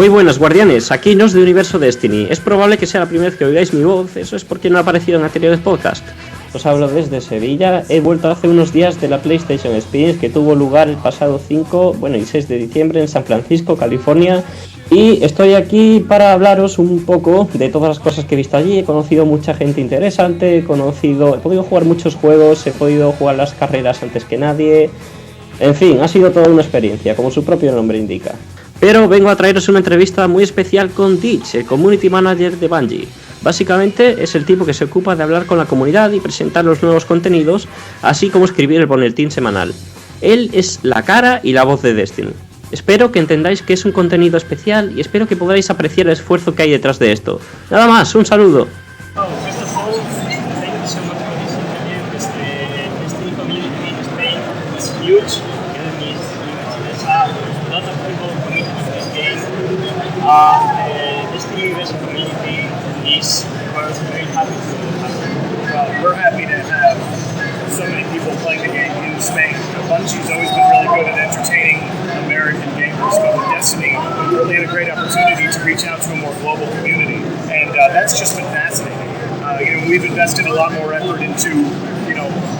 Muy buenas, guardianes, aquí Knoss de Universo Destiny. Es probable que sea la primera vez que oigáis mi voz, eso es porque no ha aparecido en anteriores podcasts. Os hablo desde Sevilla, he vuelto hace unos días de la PlayStation Experience que tuvo lugar el pasado 5 y 6 de diciembre en San Francisco, California. Y estoy aquí para hablaros un poco de todas las cosas que he visto allí. He conocido mucha gente interesante, he podido jugar muchos juegos, he podido jugar las carreras antes que nadie. En fin, ha sido toda una experiencia, como su propio nombre indica. Pero vengo a traeros una entrevista muy especial con Deej, el Community Manager de Bungie. Básicamente es el tipo que se ocupa de hablar con la comunidad y presentar los nuevos contenidos, así como escribir el boletín semanal. Él es la cara y la voz de Destiny. Espero que entendáis que es un contenido especial y espero que podáis apreciar el esfuerzo que hay detrás de esto. Nada más, un saludo. Destiny as a community is very happy to have. We're happy to have so many people playing the game in Spain. Bungie's always been really good at entertaining American gamers, but with Destiny, we really had a great opportunity to reach out to a more global community, and that's just been fascinating. We've invested a lot more effort into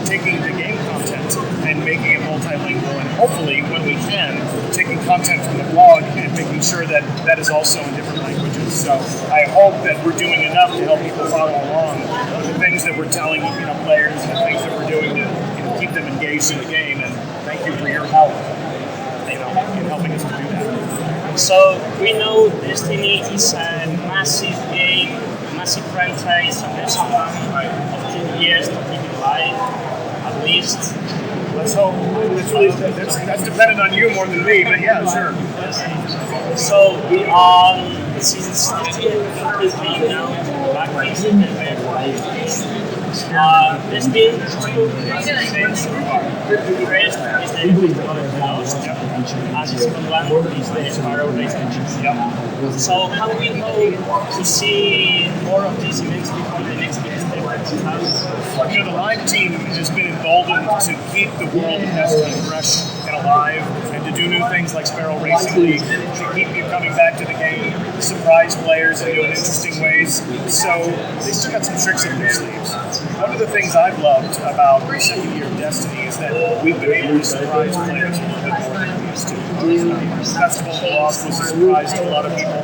taking the game content and making it multilingual, and hopefully, when we can, taking content from the blog and making sure that that is also in different languages. So I hope that we're doing enough to help people follow along with the things that we're telling players and the things that we're doing to keep them engaged in the game. And thank you for your help, in helping us to do that. So we know Destiny is a massive game, massive franchise, and there's a plan of 10 years to keep it alive, at least. Let's hope. That's dependent on you more than me, but yeah, sure. So, since this being now, back in there's been two things. The first is the Knoss, and the second one is the Sparrow Racing. So, how do we hope to see more of these events before the next big step? The live team has been emboldened to keep the world of Destiny fresh and alive, and to do new things like Sparrow Racing League, to keep you coming back to the game, surprise players in new and interesting ways. So they still got some tricks up their sleeves. One of the things I've loved about the second year of Destiny is that we've been able to surprise players a little bit more than we used to. Festival of the Lost was a surprise to a lot of people.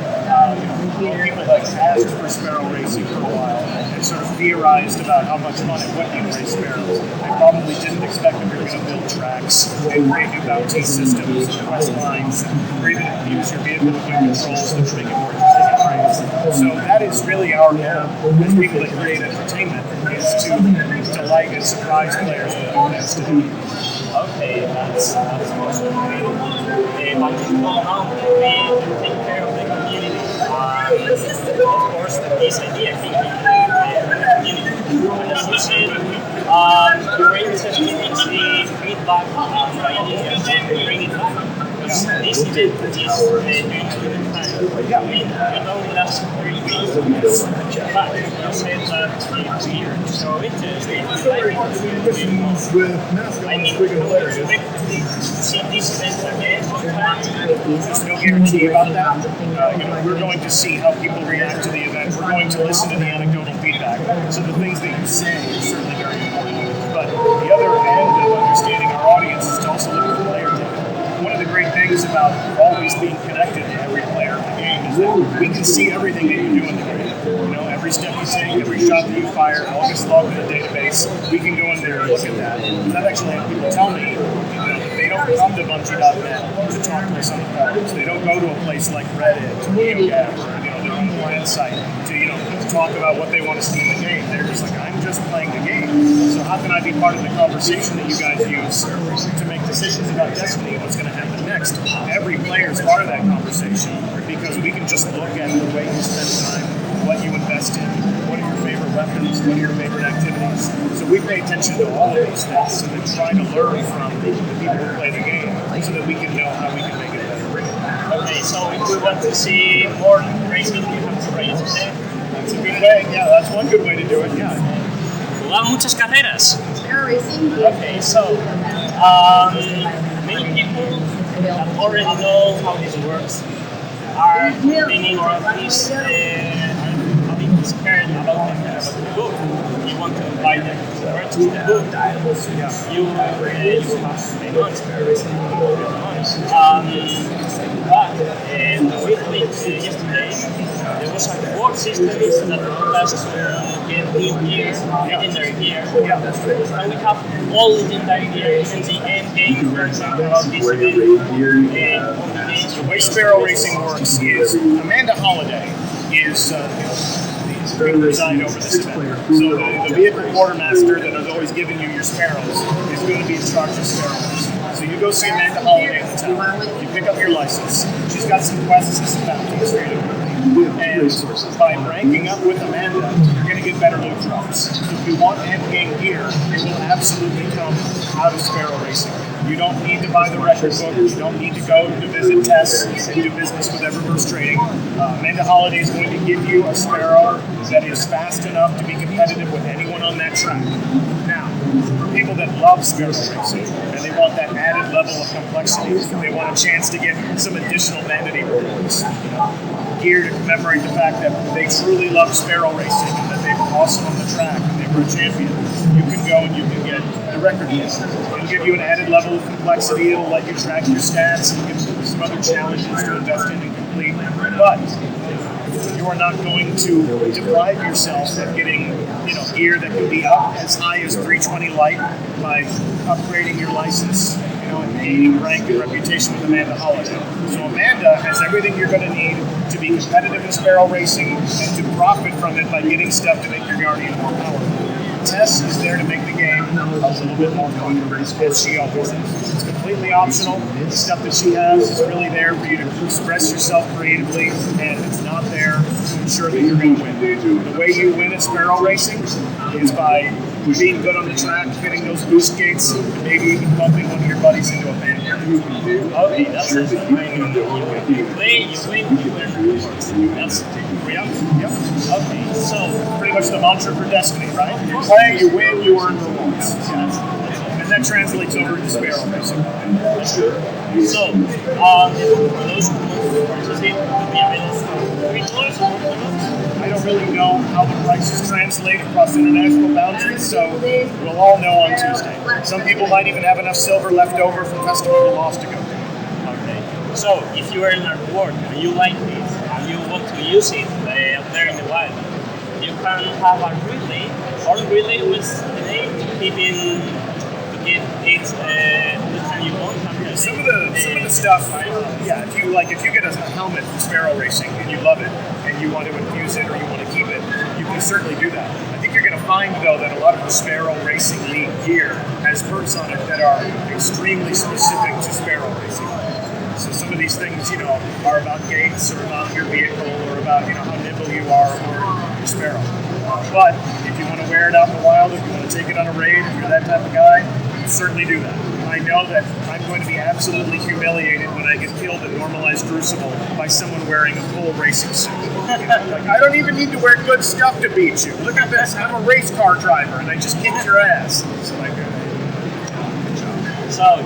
People that asked for Sparrow Racing for a while and sort of theorized about how much fun it would be to race sparrows. They probably didn't expect that we were going to build tracks and create new bounty systems and quest lines, and even use your vehicle with new controls to make it more interesting and race. So that is really our goal as people that create entertainment, is to delight and surprise players with new Destiny. Okay, that's awesome. But we take care of the community. Of course, this idea came from the community. But as you said, you're interested in the feedback and ideas, and we bring it back. This event is doing human time. It only lasts 3 weeks. But you said that it's been 2 years. So interesting. I mean, see this event again. There's no guarantee about that. We're going to see how people react to the event. We're going to listen to the anecdotal feedback. So the things that you say are certainly very important. But the other end of understanding our audience is to also look at the player data. One of the great things about always being connected to every player in the game is that we can see everything that you do in the game. Every step you take, every shot that you fire, all gets logged in the database. We can go in there and look at that. And I've actually had people tell me that they don't come to Bungie.net to talk to us on the forums. They don't go to a place like Reddit or NeoGAF or their own client site to talk about what they want to see in the game. They're just like, I'm just playing the game. So how can I be part of the conversation that you guys use to make decisions about Destiny and what's going to happen next? Every player is part of that conversation because we can just look at the way you spend time, what you invest in, what are your favorite weapons, what are your favorite activities. So we pay attention to all of those things and then try to learn from the people who play the game so that we can know how we can make it better. Okay, so if we want to see more racing, we have to race, okay? That's a good way, yeah, that's one good way to do it, yeah. Jugaba muchas carreras. Okay, so many people that already know how this works are thinking, or at least a bit scared about the book. You want to invite them to purchase the book. You have to pay money. But recently, yesterday, there was a reward system that allows us to get legendary gear. And we have all legendary gear in the end game, for example, about this event. The way Sparrow Racing works is Amanda Holiday is going to preside over this event. So the vehicle quartermaster that is always giving you your Sparrows is going to be in charge of Sparrow Racing. So you go see Amanda Holiday in the town, you pick up your license, she's got some quests and some bounties for you to complete. And by ranking up with Amanda, you're going to get better loot drops. So if you want end-game gear, it will absolutely come out of Sparrow Racing. You don't need to buy the record book, you don't need to go to visit tests and do business with Eververse Trading. Amanda Holiday is going to give you a Sparrow that is fast enough to be competitive with anyone on that track. Now, for people that love Sparrow Racing and they want that added level of complexity, they want a chance to get some additional vanity rewards, gear to commemorate the fact that they truly love Sparrow Racing and that they were awesome on the track and they were a champion, you can go and you can get the record book. It'll give you an added level of complexity, it'll let you track your stats and give you some other challenges to invest in and complete. But you are not going to deprive yourself of getting gear that can be up as high as 320 light by upgrading your license, and gaining rank and reputation with Amanda Holiday. So Amanda has everything you're going to need to be competitive in Sparrow Racing and to profit from it by getting stuff to make your Guardian more powerful. Tess is there to make the game a little bit more fun, as she always is. It's completely optional. The stuff that she has is really there for you to express yourself creatively, and it's not there to ensure that you're going to win. The way you win at Sparrow Racing is by being good on the track, hitting those boost gates, and maybe even bumping one of your buddies into a van. Okay, that's it. You play, you win, you win. That's Yep. Okay, so pretty much the mantra for Destiny, right? You play, you win, you earn rewards. And that translates over to Sparrow Racing. So, for those who want to participate, could be $3 I don't really know how the prices translate across international boundaries, so we'll all know on Tuesday. Some people might even have enough silver left over from Festival of the Lost to go. Okay. So, if you are in a reward and you like this and you want to use it out there in the wild, you can have a relay or relay with the name to keep in to get it the time you want. Some of the stuff, if you get a helmet from Sparrow Racing and you love it and you want to infuse it or you want to keep it, you can certainly do that. I think you're going to find though that a lot of the Sparrow Racing League gear has perks on it that are extremely specific to Sparrow Racing. So some of these things, are about gates or about your vehicle or about how nimble you are or your Sparrow. But if you want to wear it out in the wild, if you want to take it on a raid, if you're that type of guy, you can certainly do that. I know that I'm going to be absolutely humiliated when I get killed in normalized Crucible by someone wearing a full racing suit. I don't even need to wear good stuff to beat you. Look at this, I'm a race car driver and I just kicked your ass. It's like, good job. So,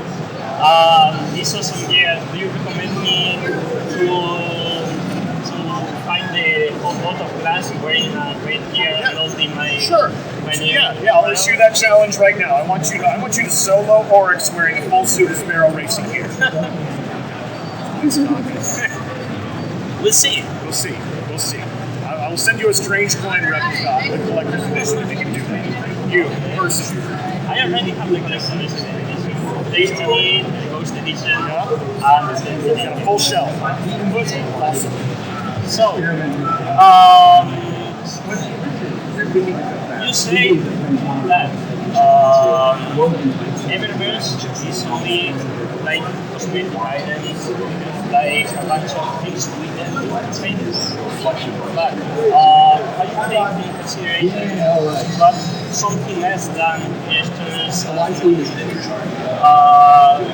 this was some gear. Do you recommend me to find the whole boat of glass wearing a great gear and loading my name? Yeah, I'll issue that challenge right now. I want you to solo Oryx wearing a full suit of Sparrow Racing gear. We'll see. I will send you a strange coin replica, the collector's edition, if you can do that. You, person. I already have the collector's edition. Destiny, the Ghost Edition, and a full shelf. Awesome. So, you say that Eververse is only like cosmetic items, like a bunch of things with them, but how you take into consideration but something less than gestures,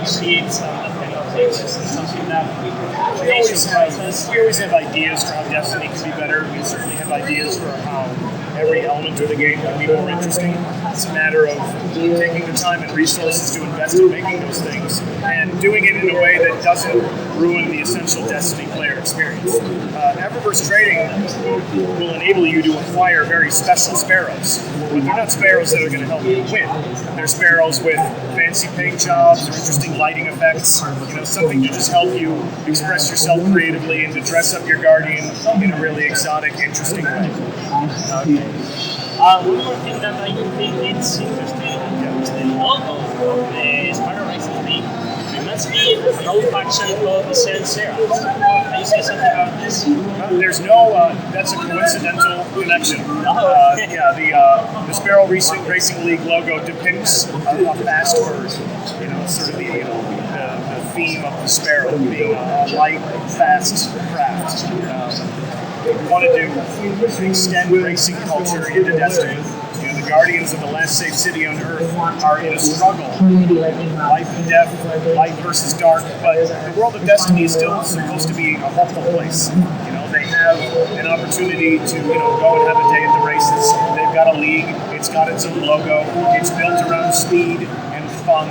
seats, and that kind of things, something that we always have ideas for how Destiny can be better. We certainly have ideas for how every element of the game can be more interesting. It's a matter of taking the time and resources to invest in making those things and doing it in a way that doesn't ruin the essential Destiny player experience. Eververse trading will enable you to acquire very special sparrows, but they're not sparrows that are going to help you win. They're sparrows with fancy paint jobs or interesting lighting effects, something to just help you express yourself creatively and to dress up your guardian in a really exotic, interesting way. Okay. One more thing that I think it's interesting is the logo of the Sparrow Racing League. It must be an old faction called the Sarah. Can you say something about this? There's no, that's a coincidental connection. The Sparrow Racing League logo depicts a fast bird, sort of the theme of the sparrow being a light, fast craft. We wanted to extend racing culture into Destiny. The guardians of the last safe city on Earth are in a struggle. Life and death, light versus dark, but the world of Destiny is still supposed to be a hopeful place. They have an opportunity to go and have a day at the races. They've got a league, it's got its own logo, it's built around speed and fun.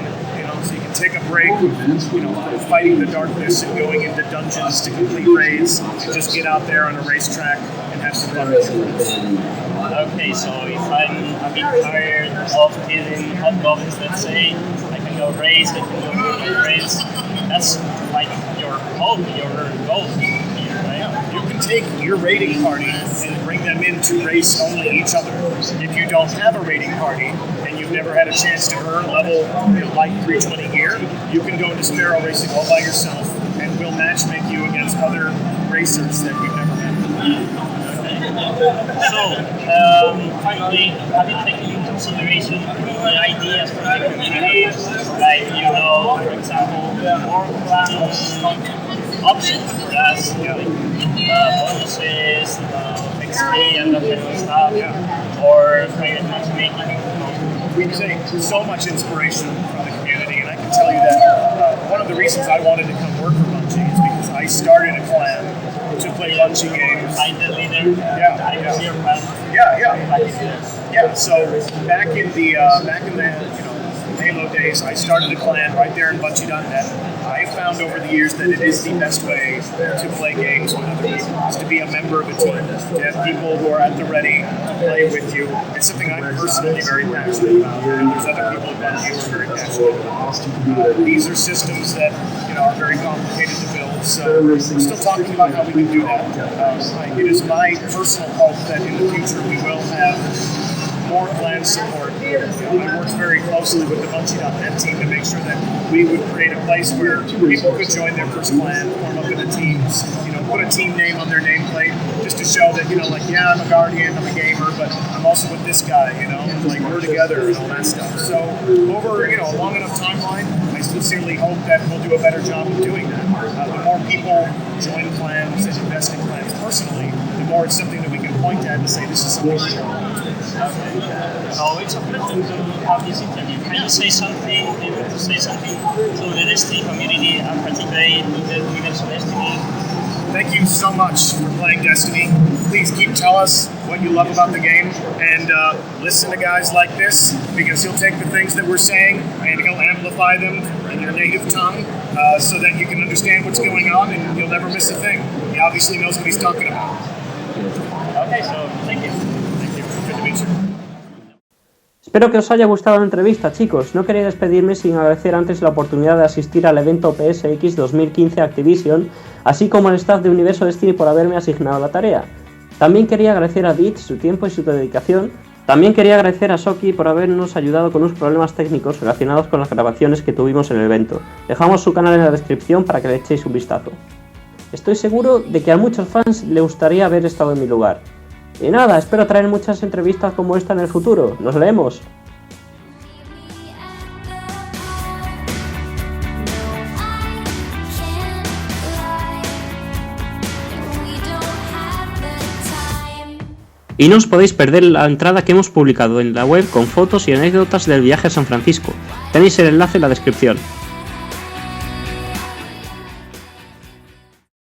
So you can take a break, from fighting the darkness and going into dungeons to complete raids, and just get out there on a racetrack and have some fun with your friends. Okay, so if I'm a bit tired of killing hobgoblins, let's say, I can go race, I can go with my friends. That's like your hope, your goal here, right? You can take your raiding party and bring them in to race only each other. If you don't have a raiding party, you've never had a chance to earn level like 320 gear, you can go into Sparrow Racing all by yourself, and we'll matchmake you against other racers that we've never met. So, finally, have you taken into consideration the ideas from the community? Like, for example, more plans options for us, bonuses, XP and that kind of stuff, or private matchmaking? We've taken so much inspiration from the community, and I can tell you that one of the reasons I wanted to come work for Bungie is because I started a clan to play Bungie games. I'm the leader. Yeah. So back in the Halo days, I started a clan right there in Bungie.net. I have found over the years that it is the best way to play games with other people, is to be a member of a team, to have people who are at the ready to play with you. It's something I'm personally very passionate about, and there's other people at Bungie who are very passionate about. These are systems that are very complicated to build, so we're still talking about how we can do that. It is my personal hope that in the future we will have more clan support. I worked very closely with the Bungie.net team to make sure that we would create a place where people could join their first clan, form up into teams, put a team name on their nameplate, just to show that, I'm a guardian, I'm a gamer, but I'm also with this guy, we're together and all that stuff. So over, a long enough timeline, I sincerely hope that we'll do a better job of doing that. The more people join clans and invest in clans personally, the more it's something that we can point at and say, this is something we want. So it's a pleasure to have this interview. Can you say something, to the Destiny community, and particularly to the Universo Destiny? Thank you so much for playing Destiny. Please keep telling us what you love about the game, and listen to guys like this, because he'll take the things that we're saying and he'll amplify them in your native tongue so that you can understand what's going on and you'll never miss a thing. He obviously knows what he's talking about. Okay, so thank you. Good to meet you. Espero que os haya gustado la entrevista, chicos. No quería despedirme sin agradecer antes la oportunidad de asistir al evento PSX 2015 Activision, así como al staff de Universo Destiny por haberme asignado la tarea. También quería agradecer a Deej su tiempo y su dedicación. También quería agradecer a Soki por habernos ayudado con unos problemas técnicos relacionados con las grabaciones que tuvimos en el evento. Dejamos su canal en la descripción para que le echéis un vistazo. Estoy seguro de que a muchos fans le gustaría haber estado en mi lugar. Y nada, espero traer muchas entrevistas como esta en el futuro. ¡Nos leemos! Y no os podéis perder la entrada que hemos publicado en la web con fotos y anécdotas del viaje a San Francisco. Tenéis el enlace en la descripción.